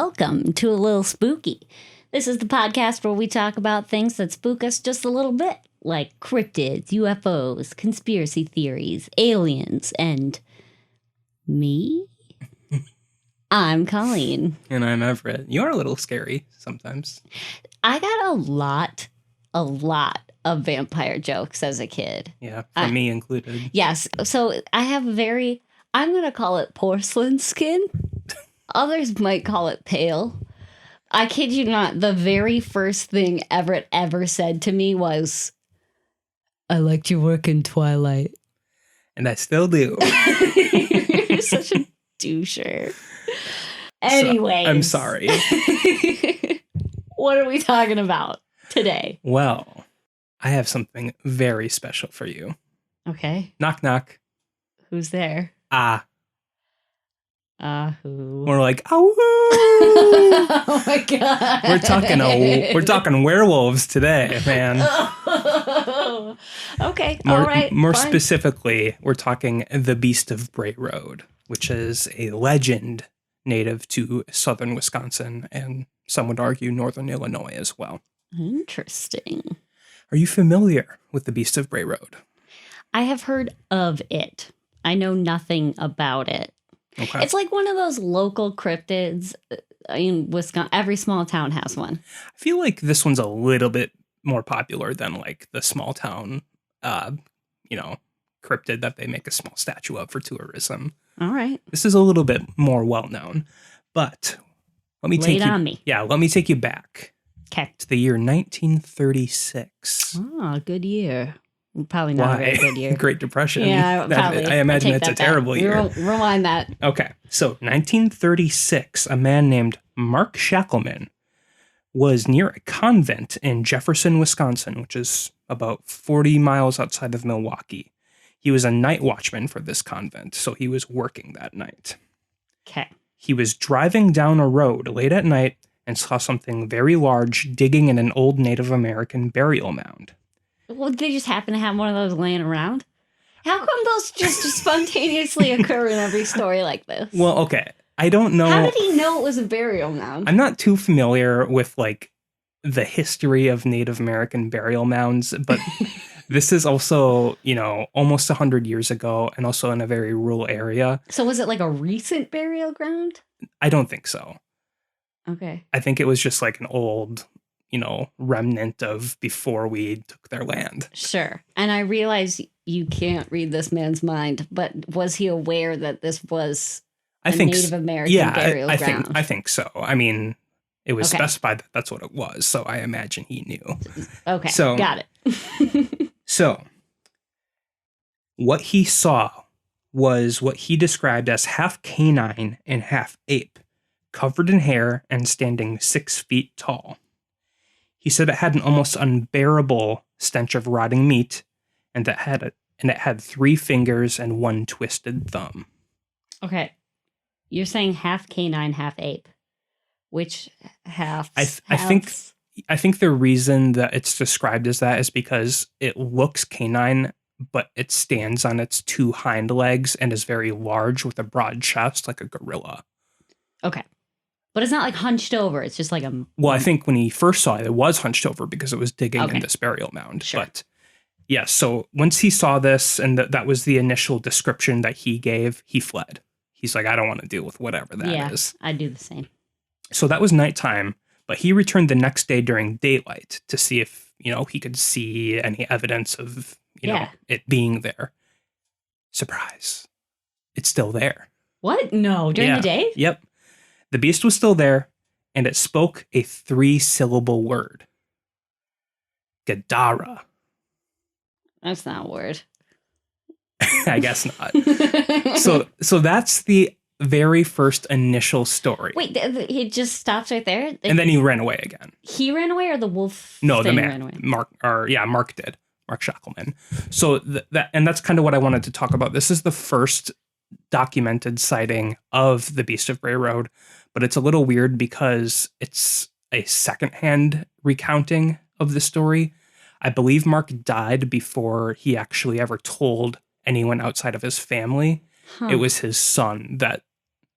welcome to A Lil Spooky. This is the podcast where we talk about things that spook us just a little bit, like cryptids, UFOs, conspiracy theories, aliens, and me? I'm Colleen. And I'm Everett. You are a little scary sometimes. I got a lot of vampire jokes as a kid. Yeah, for me included. Yes. So I have I'm going to call it porcelain skin. Others might call it pale. I kid you not, the very first thing Everett ever said to me was, I liked your work in Twilight. And I still do. You're such a doucher. Anyways. So, I'm sorry. What are we talking about today? Well, I have something very special for you. Okay. Knock, knock. Who's there? Who? We're like, oh, oh my god. We're talking werewolves today, man. Okay. More, all right. More fine. Specifically, we're talking the Beast of Bray Road, which is a legend native to southern Wisconsin and some would argue northern Illinois as well. Interesting. Are you familiar with the Beast of Bray Road? I have heard of it. I know nothing about it. Okay. It's like one of those local cryptids in Wisconsin. Every small town has one. I feel like this one's a little bit more popular than like the small town, cryptid that they make a small statue of for tourism. All right. This is a little bit more well known, but let me take you back. Okay. To the year 1936. Oh, good year. Probably not a very good year. Great Depression. Yeah, probably. I imagine it's a terrible year. Rewind that. Okay, so 1936, a man named Mark Shackelman was near a convent in Jefferson, Wisconsin, which is about 40 miles outside of Milwaukee. He was a night watchman for this convent, so he was working that night. Okay. He was driving down a road late at night and saw something very large digging in an old Native American burial mound. Well, they just happen to have one of those laying around? How come those just spontaneously occur in every story like this? Well, okay. I don't know. How did he know it was a burial mound? I'm not too familiar with, like, the history of Native American burial mounds, but this is also, almost 100 years ago and also in a very rural area. So was it like a recent burial ground? I don't think so. Okay. I think it was just like an old, remnant of before we took their land. Sure. And I realize you can't read this man's mind, but was he aware that this was Native American burial ground? I think so. I mean, it was specified that that's what it was, so I imagine he knew. Okay, so, got it. So, what he saw was what he described as half canine and half ape, covered in hair and standing 6 feet tall. He said it had an almost unbearable stench of rotting meat, and it had 3 fingers and 1 twisted thumb. Okay, you're saying half canine, half ape. Which half? I think the reason that it's described as that is because it looks canine, but it stands on its 2 hind legs and is very large with a broad chest, like a gorilla. Okay. But it's not like hunched over. It's just like a... Well, I think when he first saw it, it was hunched over because it was digging in this burial mound. Sure. But yeah, so once he saw this and that was the initial description that he gave, he fled. He's like, I don't want to deal with whatever that is. Yeah, I'd do the same. So that was nighttime, but he returned the next day during daylight to see if, he could see any evidence of, it being there. Surprise. It's still there. What? No, during the day? Yep. The beast was still there, and it spoke a 3-syllable word. Gadara. That's not a word. I guess not. So that's the very first initial story. Wait, he just stops right there? And then he ran away again. He ran away or the wolf the man ran away? Mark did. Mark Shackelman. So that's kind of what I wanted to talk about. This is the first documented sighting of the Beast of Bray Road, but it's a little weird because it's a secondhand recounting of the story. I believe Mark died before he actually ever told anyone outside of his family. Huh. It was his son that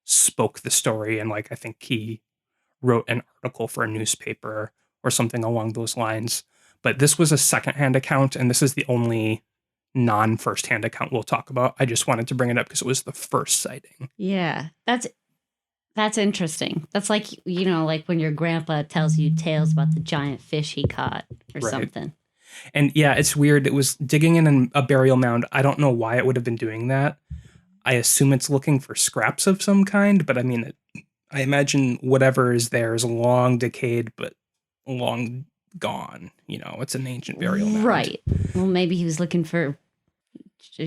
spoke the story, and I think he wrote an article for a newspaper or something along those lines. But this was a secondhand account, and this is the only non-firsthand account we'll talk about. I just wanted to bring it up because it was the first sighting. Yeah, that's interesting. That's like, like when your grandpa tells you tales about the giant fish he caught or something. And yeah, it's weird. It was digging in a burial mound. I don't know why it would have been doing that. I assume it's looking for scraps of some kind, but I mean, I imagine whatever is there is long decayed, but long gone. It's an ancient burial mound. Right. Well, maybe he was looking for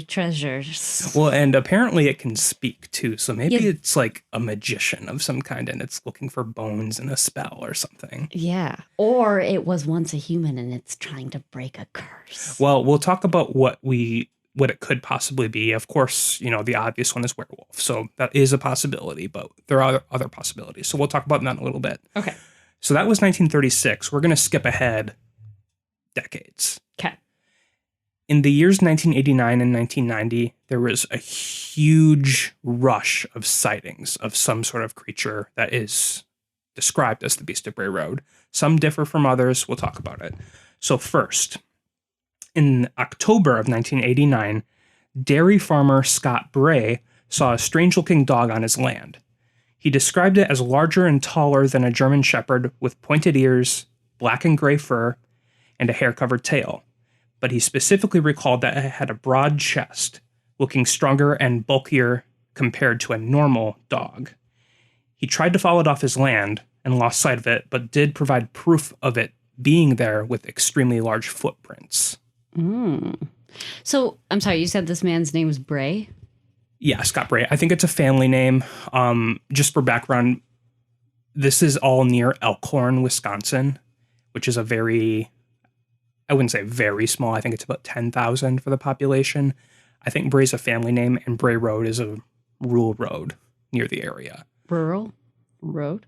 treasures. Well, and apparently it can speak too. So maybe it's like a magician of some kind and it's looking for bones in a spell or something. Yeah. Or it was once a human and it's trying to break a curse. Well, we'll talk about what it could possibly be. Of course, the obvious one is werewolf. So that is a possibility, but there are other possibilities. So we'll talk about that in a little bit. Okay. So that was 1936. We're going to skip ahead decades. Okay. In the years 1989 and 1990, there was a huge rush of sightings of some sort of creature that is described as the Beast of Bray Road. Some differ from others. We'll talk about it. So first, in October of 1989, dairy farmer Scott Bray saw a strange-looking dog on his land. He described it as larger and taller than a German Shepherd with pointed ears, black and gray fur, and a hair-covered tail. But he specifically recalled that it had a broad chest, looking stronger and bulkier compared to a normal dog. He tried to follow it off his land and lost sight of it, but did provide proof of it being there with extremely large footprints. So, I'm sorry, you said this man's name was Bray? Yeah, Scott Bray. I think it's a family name. Just for background, this is all near Elkhorn, Wisconsin, which is I wouldn't say very small. I think it's about 10,000 for the population. I think Bray's a family name, and Bray Road is a rural road near the area. Rural road?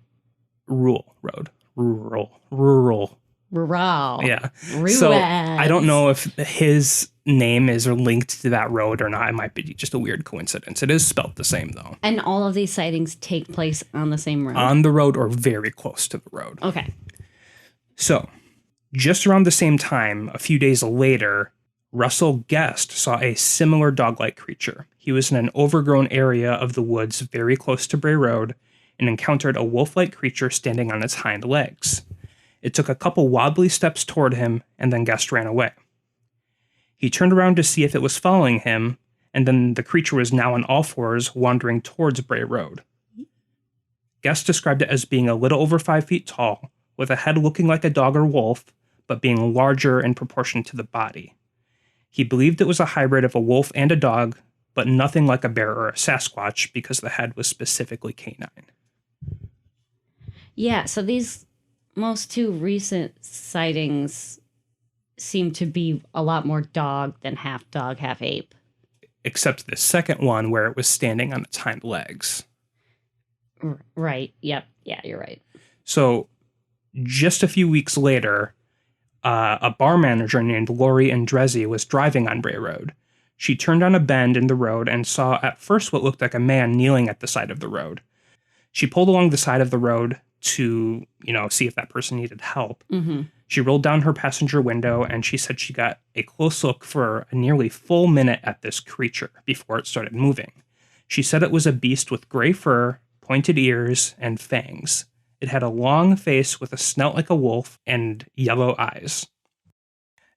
Rural road. Rural. Yeah. Rural. So I don't know if his name is linked to that road or not. It might be just a weird coincidence. It is spelled the same, though. And all of these sightings take place on the same road? On the road or very close to the road. Okay. So, just around the same time, a few days later, Russell Guest saw a similar dog-like creature. He was in an overgrown area of the woods very close to Bray Road and encountered a wolf-like creature standing on its hind legs. It took a couple wobbly steps toward him, and then Guest ran away. He turned around to see if it was following him, and then the creature was now on all fours, wandering towards Bray Road. Guest described it as being a little over 5 feet tall, with a head looking like a dog or wolf, but being larger in proportion to the body. He believed it was a hybrid of a wolf and a dog, but nothing like a bear or a Sasquatch because the head was specifically canine. Yeah, so these most two recent sightings seem to be a lot more dog than half dog, half ape. Except the second one where it was standing on its hind legs. Right, yep, yeah, you're right. So, just a few weeks later, a bar manager named Lori Andrezzi was driving on Bray Road. She turned on a bend in the road and saw at first what looked like a man kneeling at the side of the road. She pulled along the side of the road to, see if that person needed help. Mm-hmm. She rolled down her passenger window and she said she got a close look for a nearly full minute at this creature before it started moving. She said it was a beast with gray fur, pointed ears, and fangs. It had a long face with a snout like a wolf and yellow eyes.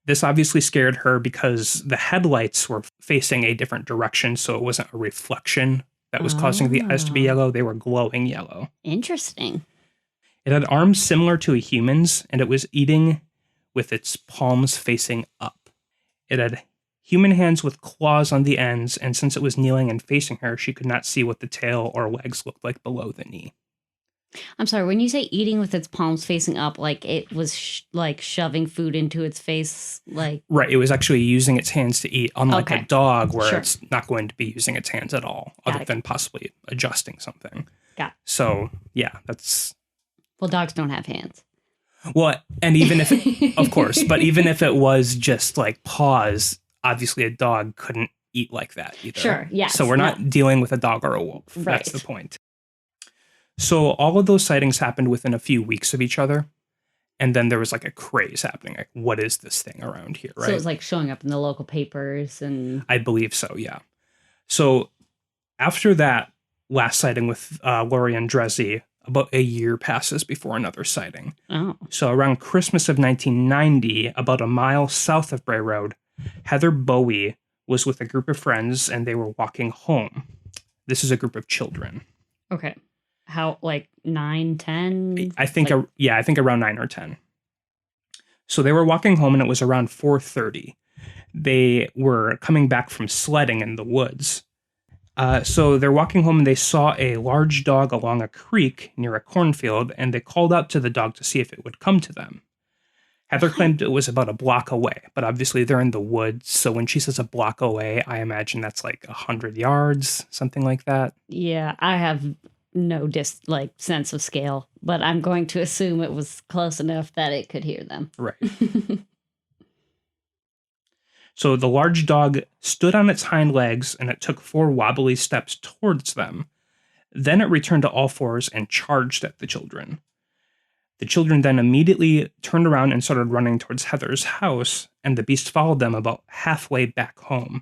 This obviously scared her because the headlights were facing a different direction, so it wasn't a reflection that was causing the eyes to be yellow. They were glowing yellow. Interesting. It had arms similar to a human's, and it was eating with its palms facing up. It had human hands with claws on the ends, and since it was kneeling and facing her, she could not see what the tail or legs looked like below the knee. I'm sorry, when you say eating with its palms facing up, like it was shoving food into its face, like... Right, it was actually using its hands to eat, unlike a dog where Sure. it's not going to be using its hands at all, other than possibly adjusting something. Got it. So, yeah, that's... Well, dogs don't have hands. Well, and even if, of course, but even if it was just like paws, obviously a dog couldn't eat like that either. Sure, yes. So we're not dealing with a dog or a wolf. Right. That's the point. So all of those sightings happened within a few weeks of each other. And then there was like a craze happening. Like, what is this thing around here, right? So it was like showing up in the local papers and... I believe so, yeah. So after that last sighting with Laurie and Dreszy, about a year passes before another sighting. Oh. So around Christmas of 1990, about a mile south of Bray Road, Heather Bowie was with a group of friends and they were walking home. This is a group of children. Okay. How, like 9, 10? I think around 9 or 10. So they were walking home and it was around 4:30. They were coming back from sledding in the woods. So they're walking home and they saw a large dog along a creek near a cornfield and they called out to the dog to see if it would come to them. Heather claimed it was about a block away, but obviously they're in the woods. So when she says a block away, I imagine that's like 100 yards, something like that. Yeah, I have no sense of scale, but I'm going to assume it was close enough that it could hear them. Right. So the large dog stood on its hind legs and it took 4 wobbly steps towards them. Then it returned to all fours and charged at the children. The children then immediately turned around and started running towards Heather's house, and the beast followed them about halfway back home.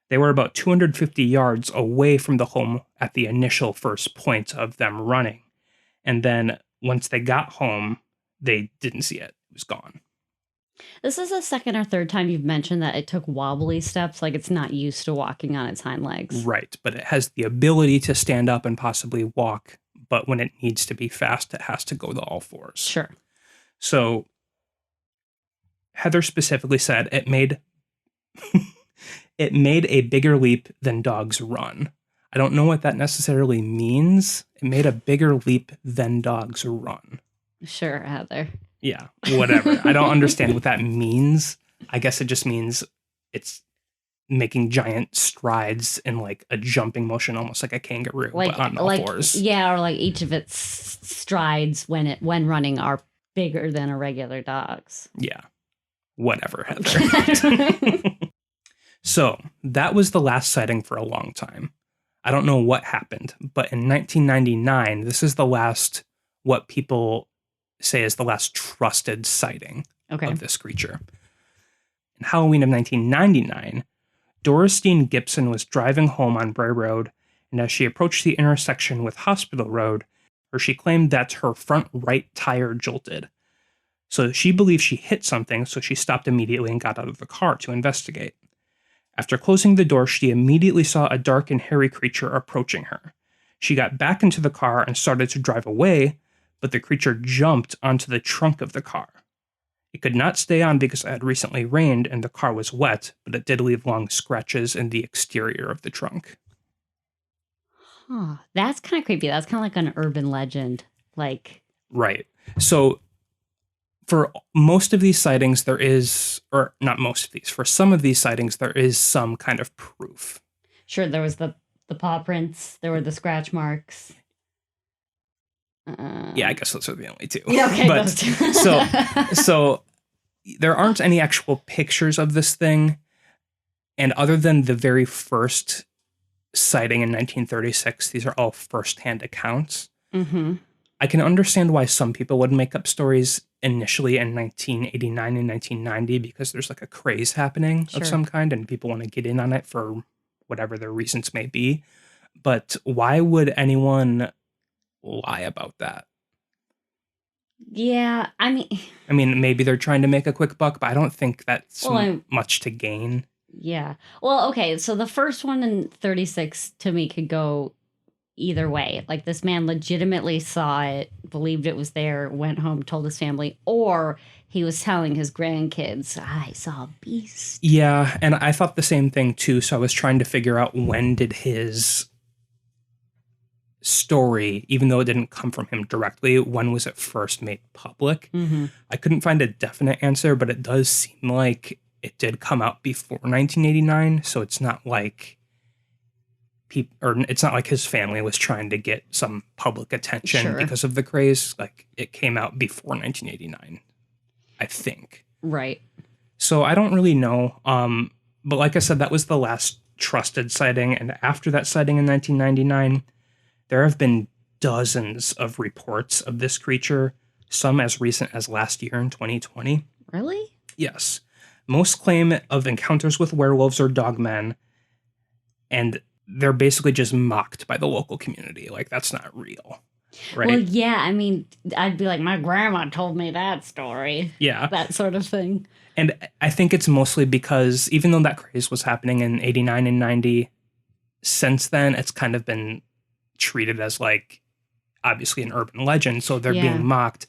They were about 250 yards away from the home at the initial first point of them running. And then once they got home, they didn't see it. It was gone. This is the second or third time you've mentioned that it took wobbly steps, like it's not used to walking on its hind legs. Right, but it has the ability to stand up and possibly walk, but when it needs to be fast, it has to go to all fours. Sure. So Heather specifically said it made a bigger leap than dogs run. I don't know what that necessarily means. It made a bigger leap than dogs run. Sure, Heather. Yeah, whatever. I don't understand what that means. I guess it just means it's making giant strides in like a jumping motion, almost like a kangaroo, but on all fours. Yeah, or like each of its strides when running are bigger than a regular dog's. Yeah. Whatever, Heather. So that was the last sighting for a long time. I don't know what happened, but in 1999, this is the last, what people say is the last trusted sighting of this creature. In Halloween of 1999, Dorothy Gibson was driving home on Bray Road, and as she approached the intersection with Hospital Road, she claimed that her front right tire jolted. So she believed she hit something, so she stopped immediately and got out of the car to investigate. After closing the door, she immediately saw a dark and hairy creature approaching her. She got back into the car and started to drive away, but the creature jumped onto the trunk of the car. It could not stay on because it had recently rained and the car was wet, but it did leave long scratches in the exterior of the trunk. Huh. That's kind of creepy. That's kind of like an urban legend. Right. So for most of these sightings, there is, or not most of these, for some of these sightings, there is some kind of proof. Sure, there was the paw prints. There were the scratch marks. Yeah, I guess those are the only two. Yeah, okay, but, those two. so there aren't any actual pictures of this thing. And other than the very first sighting in 1936, these are all firsthand accounts. Mm-hmm. I can understand why some people would make up stories initially in 1989 and 1990 because there's like a craze happening of some kind and people want to get in on it for whatever their reasons may be. But why would anyone lie about that? Yeah, I mean, maybe they're trying to make a quick buck, but I don't think that's much to gain. Yeah. Well, okay, so the first one in 36 to me could go either way. Like this man legitimately saw it, believed it was there, went home, told his family, or he was telling his grandkids, I saw a beast. Yeah, and I thought the same thing too, so I was trying to figure out when did his story, even though it didn't come from him directly, when was it first made public? Mm-hmm. I couldn't find a definite answer, but it does seem like it did come out before 1989, so it's not like it's not like his family was trying to get some public attention because of the craze. Like it came out before 1989, I think. Right. So I don't really know. But like I said, that was the last trusted sighting, and after that sighting in 1999. There have been dozens of reports of this creature, some as recent as last year in 2020. Really? Yes. Most claim of encounters with werewolves or dogmen, and they're basically just mocked by the local community. Like, that's not real. Right? Well, yeah, I mean, I'd be like, my grandma told me that story. Yeah. That sort of thing. And I think it's mostly because even though that craze was happening in 89 and 90, since then, it's kind of been treated as like, obviously an urban legend. So they're being mocked.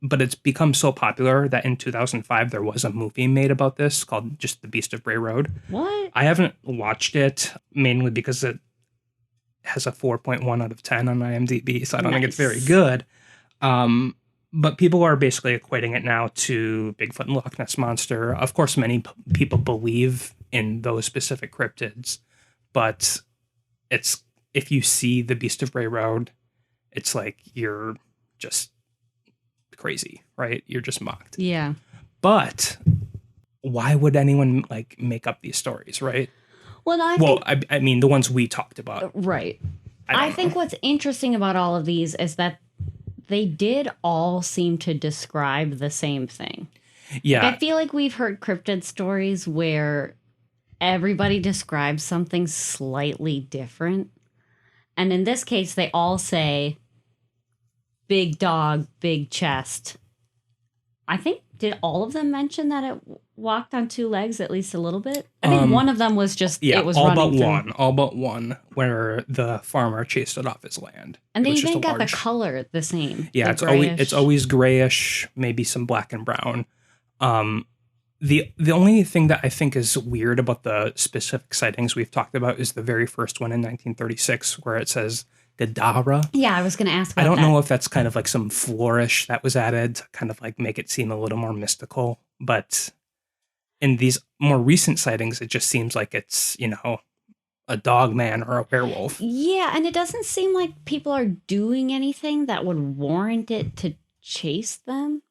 But it's become so popular that in 2005, there was a movie made about this called just The Beast of Bray Road. What? I haven't watched it mainly because it has a 4.1 out of 10 on IMDb. So I don't think it's very good. But people are basically equating it now to Bigfoot and Loch Ness Monster. Of course, many people believe in those specific cryptids, but it's if you see the Beast of Bray Road, it's like you're just crazy, right? You're just mocked. Yeah. But why would anyone like make up these stories, right? Well, I mean, the ones we talked about. Right. I think what's interesting about all of these is that they did all seem to describe the same thing. Yeah. Like, I feel like we've heard cryptid stories where everybody describes something slightly different. And in this case, they all say big dog, big chest. I think, did all of them mention that it walked on two legs at least a little bit? I think one of them was just, it was running through. All but one, where the farmer chased it off his land. And they even got the color the same. Yeah, it's always grayish, maybe some black and brown. The only thing that I think is weird about the specific sightings we've talked about is the very first one in 1936, where it says Gadara. Yeah, I was going to ask about I don't that. know if that's kind of like some flourish that was added to kind of like make it seem a little more mystical. But in these more recent sightings, it just seems like it's, a dog man or a werewolf. Yeah, and it doesn't seem like people are doing anything that would warrant it to chase them.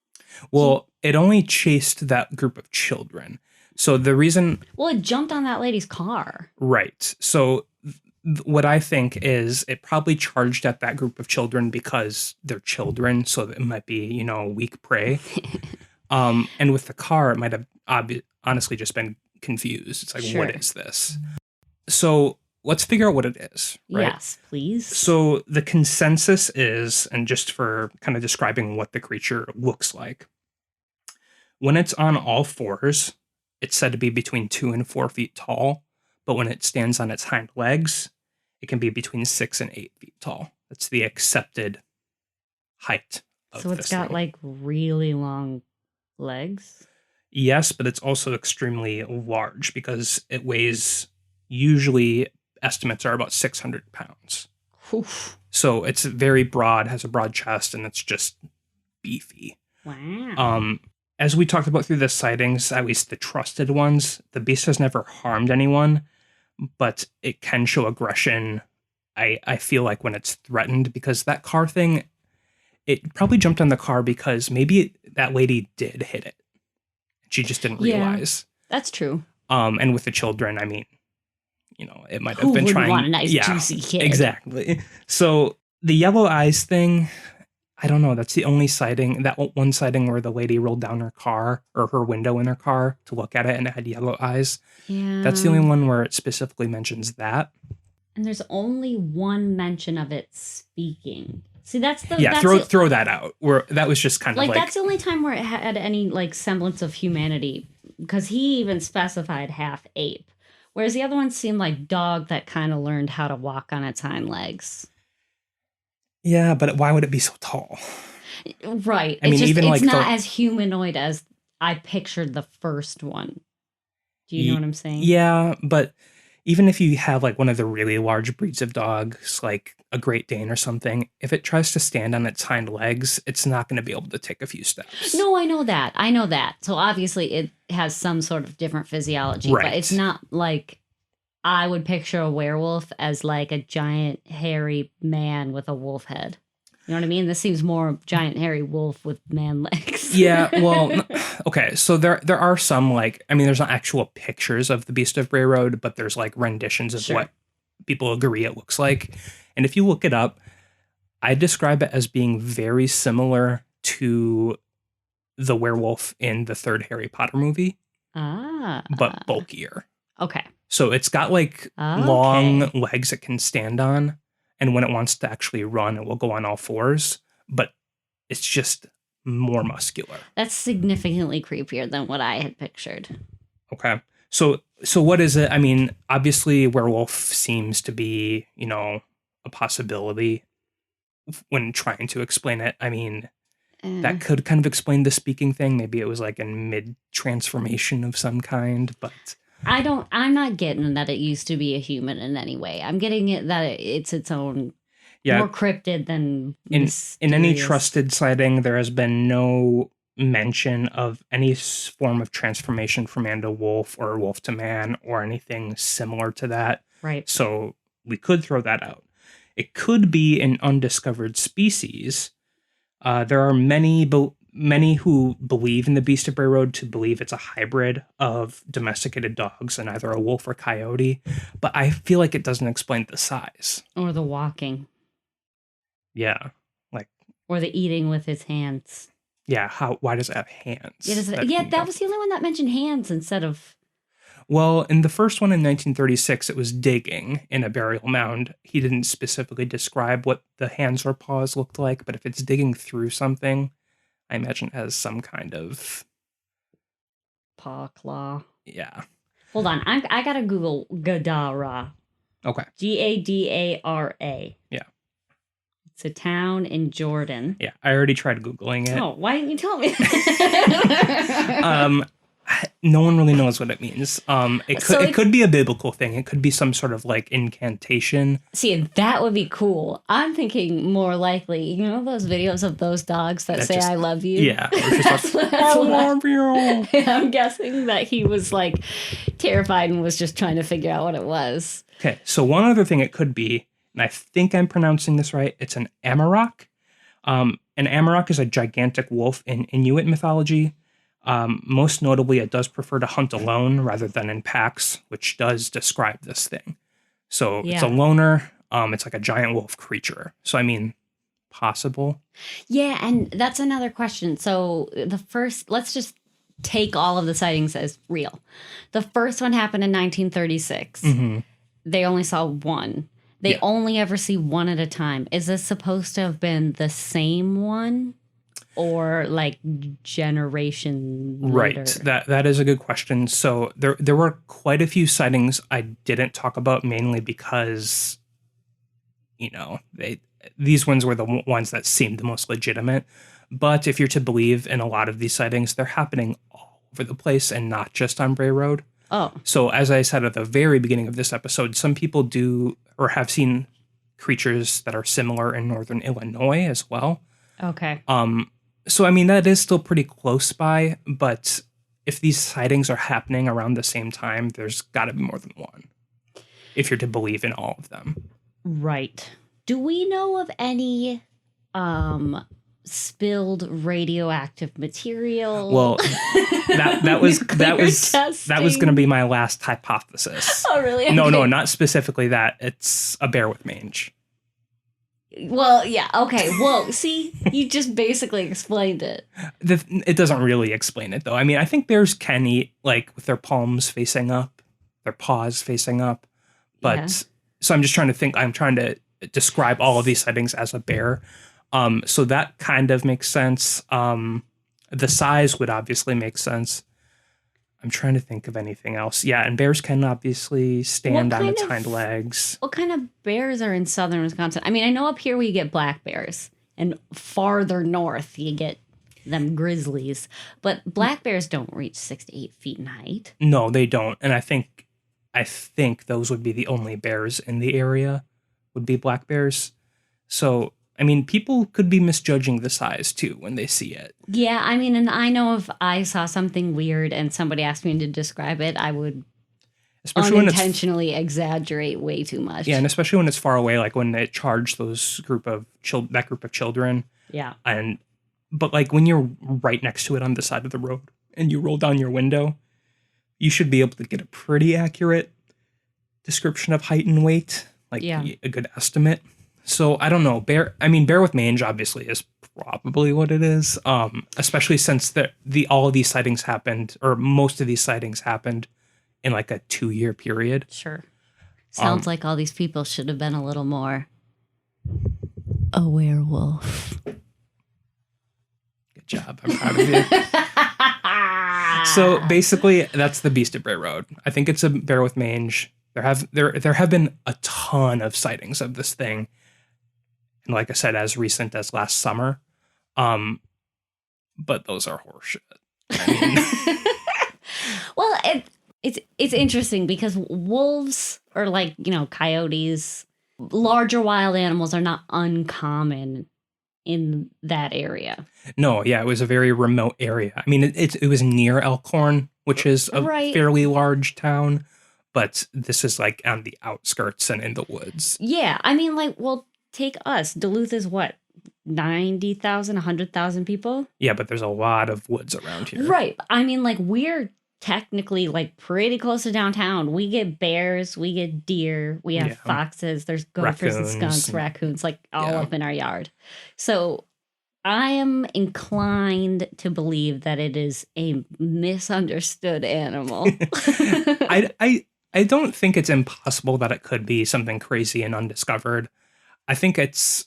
Well, it only chased that group of children. So the reason... Well, it jumped on that lady's car. Right. So what I think is it probably charged at that group of children because they're children. So it might be, weak prey. And with the car, it might have honestly just been confused. It's like, Sure. What is this? So let's figure out what it is. Right? Yes, please. So the consensus is, and just for kind of describing what the creature looks like, when it's on all fours, it's said to be between 2 and 4 feet tall. But when it stands on its hind legs, it can be between 6 and 8 feet tall. That's the accepted height of So it's this got thing. like really long legs? Yes, but it's also extremely large because it weighs, usually estimates are about 600 pounds. Oof. So it's very broad, has a broad chest, and it's just beefy. Wow. As we talked about through the sightings, at least the trusted ones, the beast has never harmed anyone, but it can show aggression, I feel like, when it's threatened, because that car thing, it probably jumped on the car because maybe that lady did hit it. She just didn't realize. That's true. And with the children, I mean, it might have Who been wouldn't trying. want a nice, juicy kid? Exactly. So the yellow eyes thing, I don't know. That's the only sighting, that one sighting where the lady rolled down her car or her window in her car to look at it and it had yellow eyes. Yeah. That's the only one where it specifically mentions that. And there's only one mention of it speaking. See, that's the... Yeah, that's throw that out. Where that was just kind of like... that's the only time where it had any, semblance of humanity. Because he even specified half ape. Whereas the other ones seemed like dog that kind of learned how to walk on its hind legs. Yeah, but why would it be so tall? Right. I mean, it's not as humanoid as I pictured the first one. Do you know what I'm saying? Yeah, but even if you have one of the really large breeds of dogs, like a Great Dane or something, if it tries to stand on its hind legs, it's not going to be able to take a few steps. No, I know that. So obviously it has some sort of different physiology, right. But it's not like I would picture a werewolf as like a giant hairy man with a wolf head. You know what I mean? This seems more giant hairy wolf with man legs. Yeah, well, okay. So there are some there's not actual pictures of the Beast of Bray Road, but there's renditions of what people agree it looks like. And if you look it up, I describe it as being very similar to the werewolf in the third Harry Potter movie, but bulkier. Okay. So it's got like long legs it can stand on. And when it wants to actually run, it will go on all fours. But it's just more muscular. That's significantly creepier than what I had pictured. Okay. So what is it? I mean, obviously werewolf seems to be, a possibility when trying to explain it. I mean, that could kind of explain the speaking thing. Maybe it was like a mid-transformation of some kind, but I'm not getting that it used to be a human in any way. I'm getting it that it's its own more cryptid than in any trusted sighting, there has been no mention of any form of transformation from man to wolf or wolf to man or anything similar to that. Right. So we could throw that out. It could be an undiscovered species. There are many who believe in the Beast of Bray Road to believe it's a hybrid of domesticated dogs and either a wolf or coyote, but I feel like it doesn't explain the size. Or the walking. Yeah. Or the eating with his hands. Yeah, why does it have hands? That was the only one that mentioned hands instead of... Well, in the first one in 1936, it was digging in a burial mound. He didn't specifically describe what the hands or paws looked like, but if it's digging through something, I imagine it has some kind of... paw, claw. Yeah. Hold on, I gotta Google Gadara. Okay. Gadara. Yeah. It's a town in Jordan. Yeah, I already tried Googling it. Oh, why didn't you tell me? No one really knows what it means. It could be a biblical thing. It could be some sort of like incantation. See, that would be cool. I'm thinking more likely, those videos of those dogs that say I love you? Yeah. I love you. I'm guessing that he was like terrified and was just trying to figure out what it was. Okay, so one other thing it could be, and I think I'm pronouncing this right, it's an Amarok. An Amarok is a gigantic wolf in Inuit mythology. Most notably, it does prefer to hunt alone rather than in packs, which does describe this thing. So It's a loner. It's like a giant wolf creature. So, I mean, possible. Yeah, and that's another question. So let's just take all of the sightings as real. The first one happened in 1936. Mm-hmm. They only saw one. They only ever see one at a time. Is this supposed to have been the same one? Or like generation later? Right. That is a good question. So there were quite a few sightings I didn't talk about, mainly because, these ones were the ones that seemed the most legitimate. But if you're to believe in a lot of these sightings, they're happening all over the place and not just on Bray Road. Oh. So as I said at the very beginning of this episode, some people do or have seen creatures that are similar in northern Illinois as well. Okay. So, I mean, that is still pretty close by, but if these sightings are happening around the same time, there's got to be more than one, if you're to believe in all of them. Right. Do we know of any spilled radioactive material? Well, that was going to be my last hypothesis. Oh, really? Okay. No, not specifically that. It's a bear with mange. Well, yeah, okay. Well, see, you just basically explained it. It doesn't really explain it, though. I mean, I think bears can eat, like, with their palms facing up, their paws facing up. But, so I'm just trying to think, I'm trying to describe all of these sightings as a bear. So that kind of makes sense. The size would obviously make sense. I'm trying to think of anything else. Yeah, and bears can obviously stand on its hind legs. What kind of bears are in southern Wisconsin? I mean, I know up here we get black bears, and farther north you get them grizzlies. But black bears don't reach 6 to 8 feet in height. No, they don't. And I think those would be the only bears in the area would be black bears. So, I mean, people could be misjudging the size, too, when they see it. Yeah, I mean, and I know if I saw something weird and somebody asked me to describe it, I would unintentionally exaggerate way too much. Yeah, and especially when it's far away, like when they charge that group of children. Yeah. But like when you're right next to it on the side of the road and you roll down your window, you should be able to get a pretty accurate description of height and weight, like a good estimate. So I don't know. Bear with Mange obviously is probably what it is. Especially since all of these sightings happened, or most of these sightings happened in like a 2-year period. Sure. Sounds like all these people should have been a little more a werewolf. Good job. I'm proud of you. So basically, that's the Beast of Bray Road. I think it's a bear with mange. There have been a ton of sightings of this thing, and like I said, as recent as last summer. But those are horseshit. I mean, well, it's interesting because wolves or like, coyotes, larger wild animals are not uncommon in that area. No, yeah, it was a very remote area. I mean, it was near Elkhorn, which is a fairly large town, but this is like on the outskirts and in the woods. Yeah, I mean, like, well, take us. Duluth is what, 90,000, 100,000 people? Yeah, but there's a lot of woods around here. Right. I mean, like, we're technically like pretty close to downtown. We get bears, we get deer, we have foxes, there's gophers and skunks, raccoons, like all up in our yard. So I am inclined to believe that it is a misunderstood animal. I don't think it's impossible that it could be something crazy and undiscovered. I think it's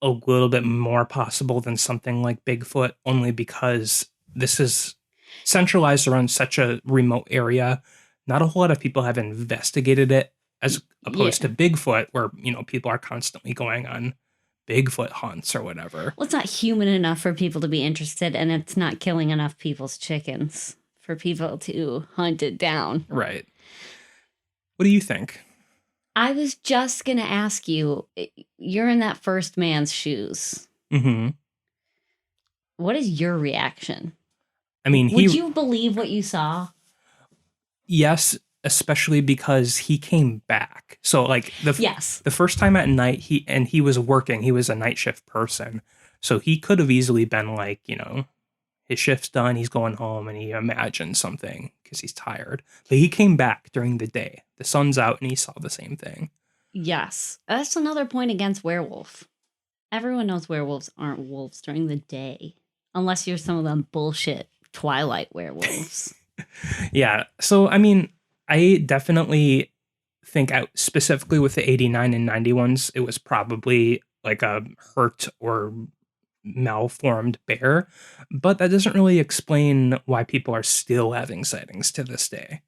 a little bit more possible than something like Bigfoot, only because this is centralized around such a remote area. Not a whole lot of people have investigated it as opposed to Bigfoot, where, people are constantly going on Bigfoot hunts or whatever. Well, it's not human enough for people to be interested, and it's not killing enough people's chickens for people to hunt it down. Right. What do you think? I was just going to ask you, you're in that first man's shoes. Mm-hmm. What is your reaction? I mean, would you believe what you saw? Yes, especially because he came back. So like the first time at night, he was working. He was a night shift person. So he could have easily been like, his shift's done. He's going home and he imagined something because he's tired. But he came back during the day. The sun's out and he saw the same thing. Yes. That's another point against werewolf. Everyone knows werewolves aren't wolves during the day. Unless you're some of them bullshit Twilight werewolves. Yeah. So, I mean, I definitely think specifically with the 89 and 90 ones, it was probably like a hurt or malformed bear. But that doesn't really explain why people are still having sightings to this day.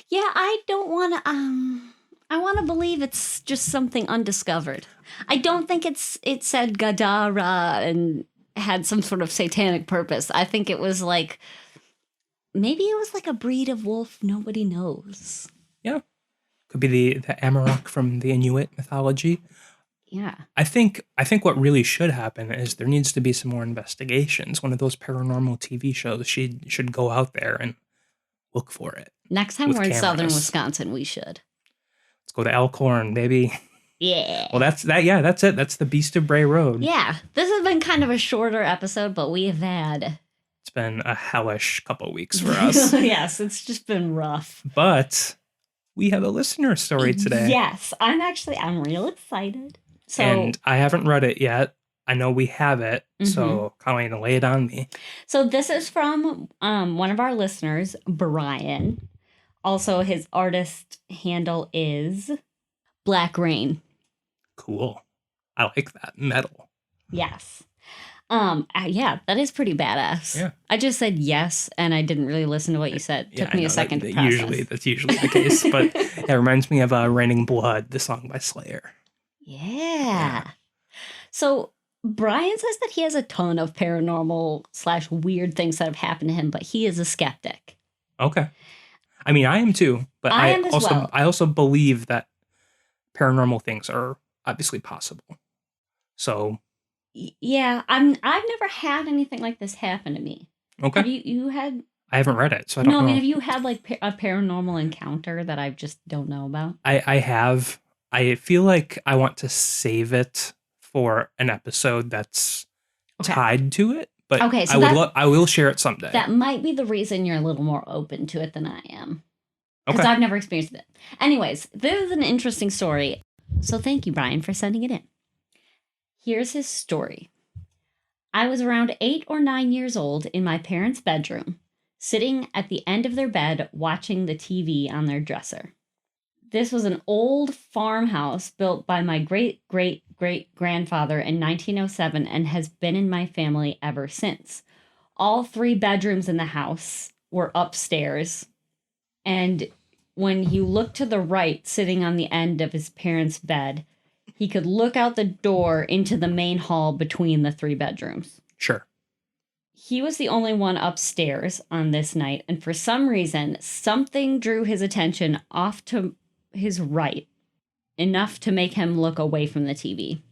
Yeah, I don't want to... I want to believe it's just something undiscovered. I don't think it said Gadara and had some sort of satanic purpose. I think it was like, maybe it was like a breed of wolf nobody knows. Yeah. Could be the Amarok from the Inuit mythology. Yeah. I think what really should happen is there needs to be some more investigations. One of those paranormal TV shows should go out there and look for it. Next time we're in southern Wisconsin, we should. Let's go to Elkhorn, baby. Yeah. Well, that's it. That's the Beast of Bray Road. Yeah. This has been kind of a shorter episode, but we have had... It's been a hellish couple of weeks for us. Yes, it's just been rough. But we have a listener story today. Yes. I'm real excited. And I haven't read it yet. I know we have it. Mm-hmm. So, Colleen, lay it on me. So this is from one of our listeners, Brian. Also, his artist handle is Black Rain. Cool. I like that. Metal. Yes. Yeah, that is pretty badass. Yeah. I just said yes, and I didn't really listen to what you said. It took me a second to process. That's usually the case. But it reminds me of Raining Blood, the song by Slayer. Yeah. So Brian says that he has a ton of paranormal / weird things that have happened to him, but he is a skeptic. Okay. I mean, I am too, but I also believe that paranormal things are obviously possible. So, yeah, I've never had anything like this happen to me. Okay. Have you had? I haven't read it, so I don't know. No, I mean, have you had like a paranormal encounter that I just don't know about? I have. I feel like I want to save it for an episode that's tied to it. But so I will share it someday. That might be the reason you're a little more open to it than I am. Because I've never experienced it. Anyways, this is an interesting story. So thank you, Brian, for sending it in. Here's his story. I was around 8 or 9 years old in my parents' bedroom, sitting at the end of their bed watching the TV on their dresser. This was an old farmhouse built by my great-great-great-grandfather in 1907 and has been in my family ever since. All 3 bedrooms in the house were upstairs, and when you look to the right, sitting on the end of his parents' bed, he could look out the door into the main hall between the 3 bedrooms. Sure. He was the only one upstairs on this night, and for some reason, something drew his attention off to his right, enough to make him look away from the TV.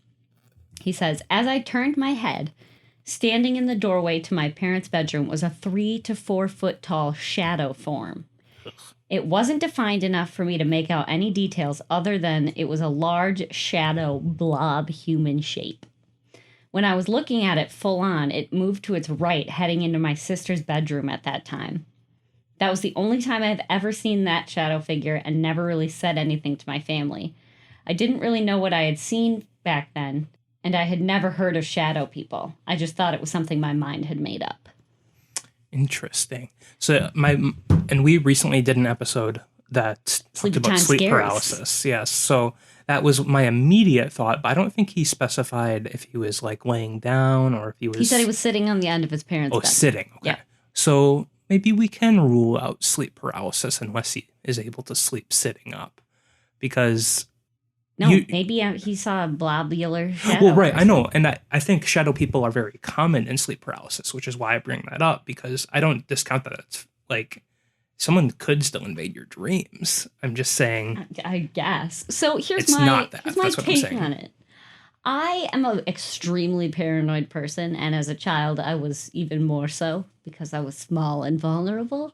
He says, as I turned my head, standing in the doorway to my parents' bedroom was a 3 to 4 foot tall shadow form. It wasn't defined enough for me to make out any details other than it was a large shadow blob human shape. When I was looking at it full on, it moved to its right, heading into my sister's bedroom at that time. That was the only time I've ever seen that shadow figure and never really said anything to my family. I didn't really know what I had seen back then, and I had never heard of shadow people. I just thought it was something my mind had made up. Interesting. So we recently did an episode that talked about sleep paralysis. Yes. So that was my immediate thought, but I don't think he specified if he was like laying down or if he was. He said he was sitting on the end of his parents' bed. Oh, sitting. Okay. Yeah. So maybe we can rule out sleep paralysis unless he is able to sleep sitting up, because. No, maybe he saw a blobular shadow. Well, right, I know. And I think shadow people are very common in sleep paralysis, which is why I bring that up, because I don't discount that it's like someone could still invade your dreams. I'm just saying. I guess. So here's it's my, not that. Here's my That's what I'm take saying. on it. I am an extremely paranoid person, and as a child, I was even more so because I was small and vulnerable.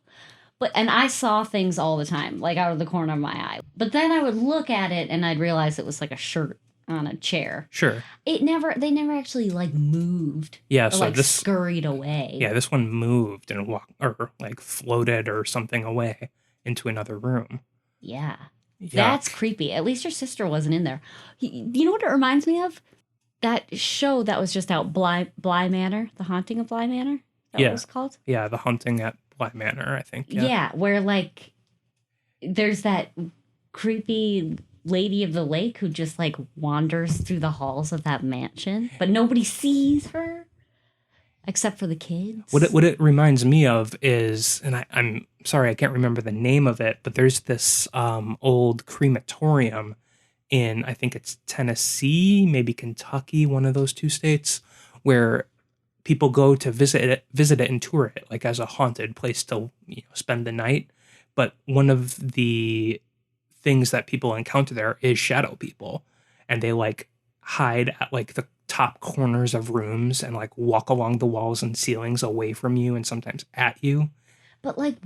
And I saw things all the time, like out of the corner of my eye. But then I would look at it and I'd realize it was like a shirt on a chair. Sure. They never actually like moved. Yeah, or, so like this scurried away. Yeah, this one moved and walked or like floated or something away into another room. Yeah. Yuck. That's creepy. At least your sister wasn't in there. You know what it reminds me of? That show that was just out, Bly Manor, The Haunting of Bly Manor. Is that what it was called? Yeah, The Haunting at Bly Manor, I think. Yeah, where like there's that creepy lady of the lake who just like wanders through the halls of that mansion, but nobody sees her except for the kids. What it reminds me of is, and I'm sorry, I can't remember the name of it, but there's this old crematorium in, I think it's Tennessee, maybe Kentucky, one of those 2 states, where people go to visit it and tour it, like as a haunted place to spend the night. But one of the things that people encounter there is shadow people, and they like hide at like the top corners of rooms and like walk along the walls and ceilings away from you and sometimes at you. But like,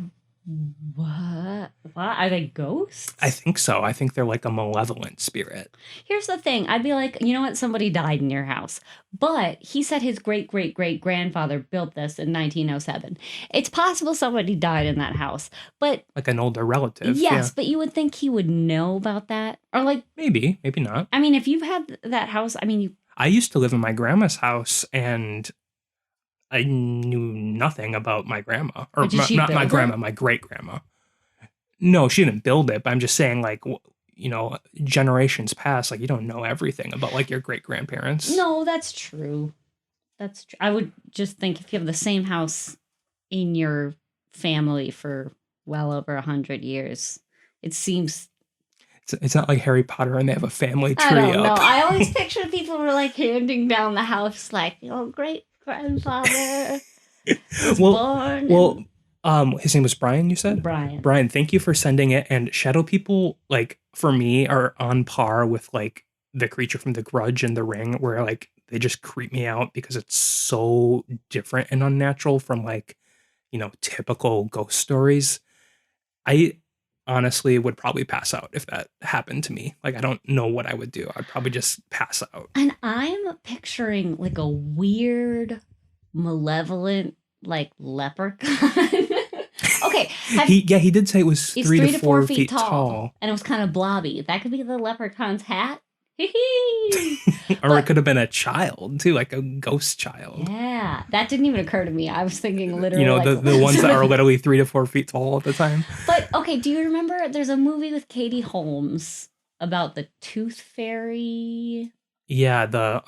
what? Are they ghosts? I think so. I think they're like a malevolent spirit. Here's the thing. I'd be like, you know what? Somebody died in your house. But he said his great-great-great-grandfather built this in 1907. It's possible somebody died in that house. But like an older relative. Yes, but you would think he would know about that. Or like... Maybe not. I mean, if you've had that house, I mean... I used to live in my grandma's house, and I knew nothing about my grandma. Or not my grandma, my great-grandma. No, she didn't build it, but I'm just saying, like, generations past, like, you don't know everything about, like, your great-grandparents. No, that's true. That's true. I would just think if you have the same house in your family for well over 100 years, it seems... It's not like Harry Potter and they have a family tree I don't know. up. I always picture people were, like, handing down the house, like, oh, great-grandfather was born. Well, his name was Brian, you said? Brian, thank you for sending it. And shadow people, like, for me, are on par with, like, the creature from The Grudge and The Ring, where, like, they just creep me out because it's so different and unnatural from, like, typical ghost stories. I honestly would probably pass out if that happened to me. Like, I don't know what I would do. I'd probably just pass out. And I'm picturing, like, a weird, malevolent, like, leprechaun. Okay. He did say it was 3 to 4 feet tall. And it was kind of blobby. That could be the leprechaun's hat. Or it could have been a child too, like a ghost child. Yeah, that didn't even occur to me. I was thinking literally, the ones that are literally 3 to 4 feet tall at the time. But okay, do you remember? There's a movie with Katie Holmes about the Tooth Fairy. Yeah, the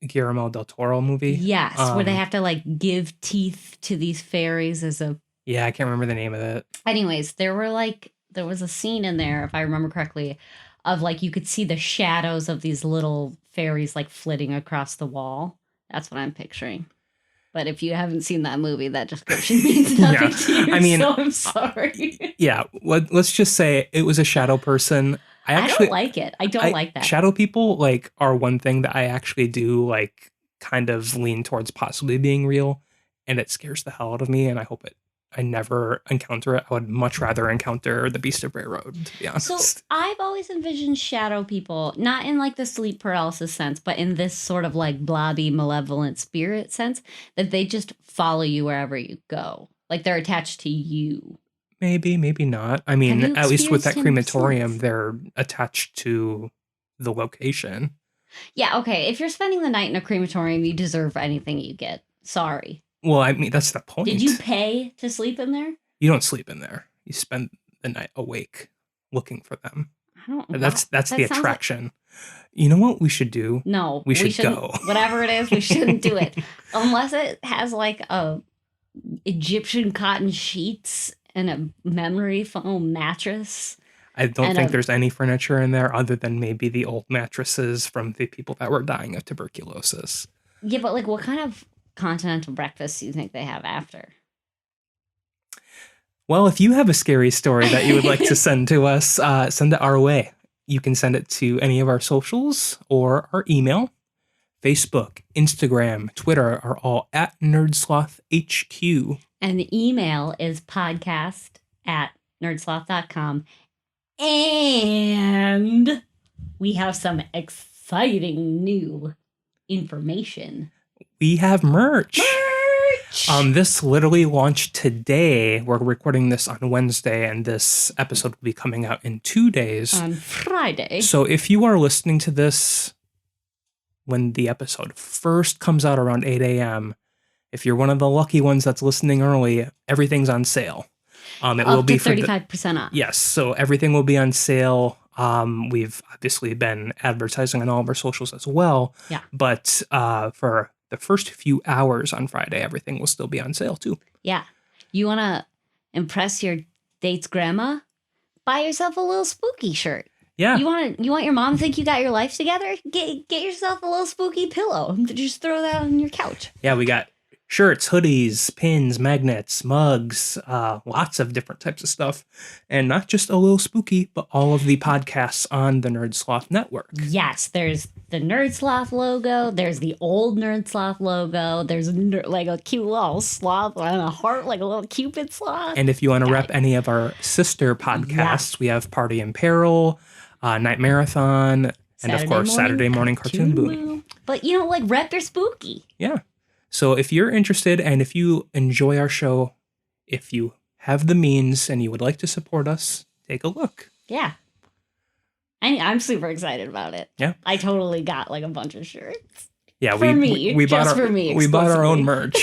Guillermo del Toro movie. Yes, where they have to give teeth to these fairies as a. Yeah, I can't remember the name of it. Anyways, there was a scene in there, if I remember correctly, of you could see the shadows of these little fairies flitting across the wall. That's what I'm picturing. But if you haven't seen that movie, that description means nothing to you. So I'm sorry. Yeah, let's just say it was a shadow person. I don't like it. I don't like that. Shadow people are one thing that I actually do kind of lean towards possibly being real, and it scares the hell out of me, and I never encounter it. I would much rather encounter the Beast of Bray Road, to be honest. So I've always envisioned shadow people, not in the sleep paralysis sense, but in this sort of blobby, malevolent spirit sense, that they just follow you wherever you go. They're attached to you. Maybe, maybe not. I mean, at least with that crematorium, they're attached to the location. Yeah, okay. If you're spending the night in a crematorium, you deserve anything you get. Sorry. Well, I mean, that's the point. Did you pay to sleep in there? You don't sleep in there. You spend the night awake looking for them. I don't know. That's the attraction. You know what we should do? No. We should go. Whatever it is, we shouldn't do it. Unless it has a Egyptian cotton sheets and a memory foam mattress. I don't think there's any furniture in there other than maybe the old mattresses from the people that were dying of tuberculosis. Yeah, but what kind of continental breakfast do you think they have after? Well, if you have a scary story that you would like to send to us, send it our way. You can send it to any of our socials or our email. Facebook, Instagram, Twitter are all at NerdSlothHQ. And the email is podcast@nerdsloth.com. And we have some exciting new information. We have merch. This literally launched today. We're recording this on Wednesday, and this episode will be coming out in 2 days. On Friday. So if you are listening to this when the episode first comes out around 8 a.m., if you're one of the lucky ones that's listening early, everything's on sale. It will be 35% off. Yes, so everything will be on sale. We've obviously been advertising on all of our socials as well. Yeah. But for the first few hours on Friday, everything will still be on sale too. Yeah. You want to impress your date's grandma? Buy yourself a Lil Spooky shirt. Yeah. You want your mom to think you got your life together? Get yourself a Lil Spooky pillow. Just throw that on your couch. Yeah, we got shirts, hoodies, pins, magnets, mugs, lots of different types of stuff. And not just A Lil Spooky, but all of the podcasts on the NerdSloth network. Yes, there's the NerdSloth logo. There's the old NerdSloth logo. There's a cute little sloth and a heart, like a little Cupid sloth. And if you want to rep any of our sister podcasts, we have Party in Peril, Night Marathon, and of course, Saturday Morning Cartoon Boom. But, rep your spooky. Yeah. So if you're interested and if you enjoy our show, if you have the means and you would like to support us, take a look. Yeah. I'm super excited about it. Yeah. I totally got a bunch of shirts. Yeah, we bought our own merch.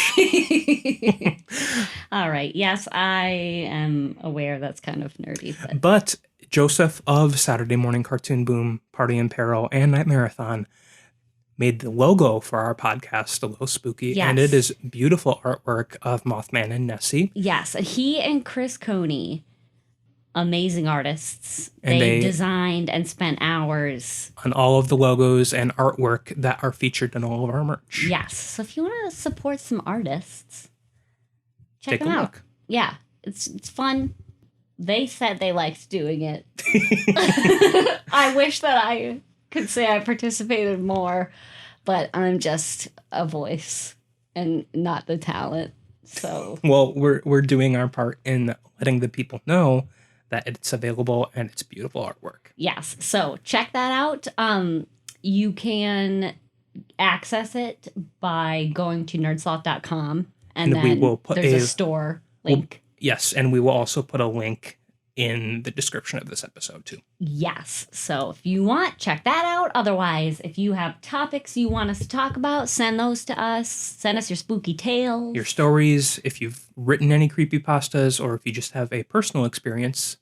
All right. Yes, I am aware that's kind of nerdy. But Joseph of Saturday Morning Cartoon Boom, Party in Peril, and Night Marathon made the logo for our podcast, A Lil Spooky, yes. And it is beautiful artwork of Mothman and Nessie. Yes, he and Chris Coney, amazing artists. They designed and spent hours on all of the logos and artwork that are featured in all of our merch. Yes, so if you want to support some artists, check them a out. Look. Yeah, it's fun. They said they liked doing it. I wish that I could say I participated more, but I'm just a voice and not the talent. So well, we're doing our part in letting the people know that it's available and it's beautiful artwork. Yes, so check that out. You can access it by going to nerdsloth.com and then we will put there's a store link. Yes, and we will also put a link in the description of this episode too. Yes. So if you want, check that out. Otherwise, if you have topics you want us to talk about, send those to us. Send us your spooky tales. Your stories, if you've written any creepypastas, or if you just have a personal experience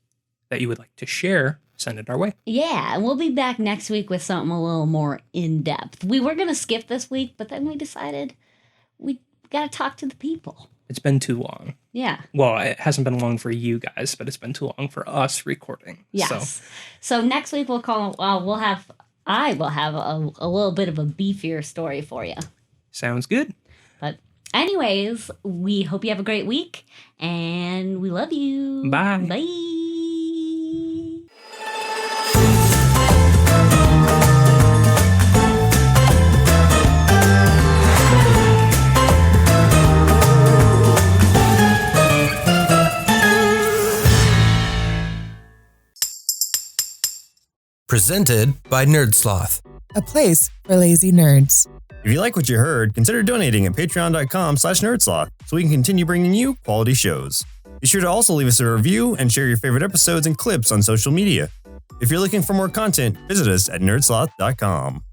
that you would like to share, send it our way. Yeah, and we'll be back next week with something a little more in-depth. We were going to skip this week, but then we decided we got to talk to the people. It's been too long. Yeah. Well, it hasn't been long for you guys, but it's been too long for us recording. Yes. So next week I will have a little bit of a beefier story for you. Sounds good. But anyways, we hope you have a great week, and we love you. Bye. Bye. Presented by NerdSloth, a place for lazy nerds. If you like what you heard, consider donating at patreon.com/nerdsloth so we can continue bringing you quality shows. Be sure to also leave us a review and share your favorite episodes and clips on social media. If you're looking for more content, visit us at nerdsloth.com.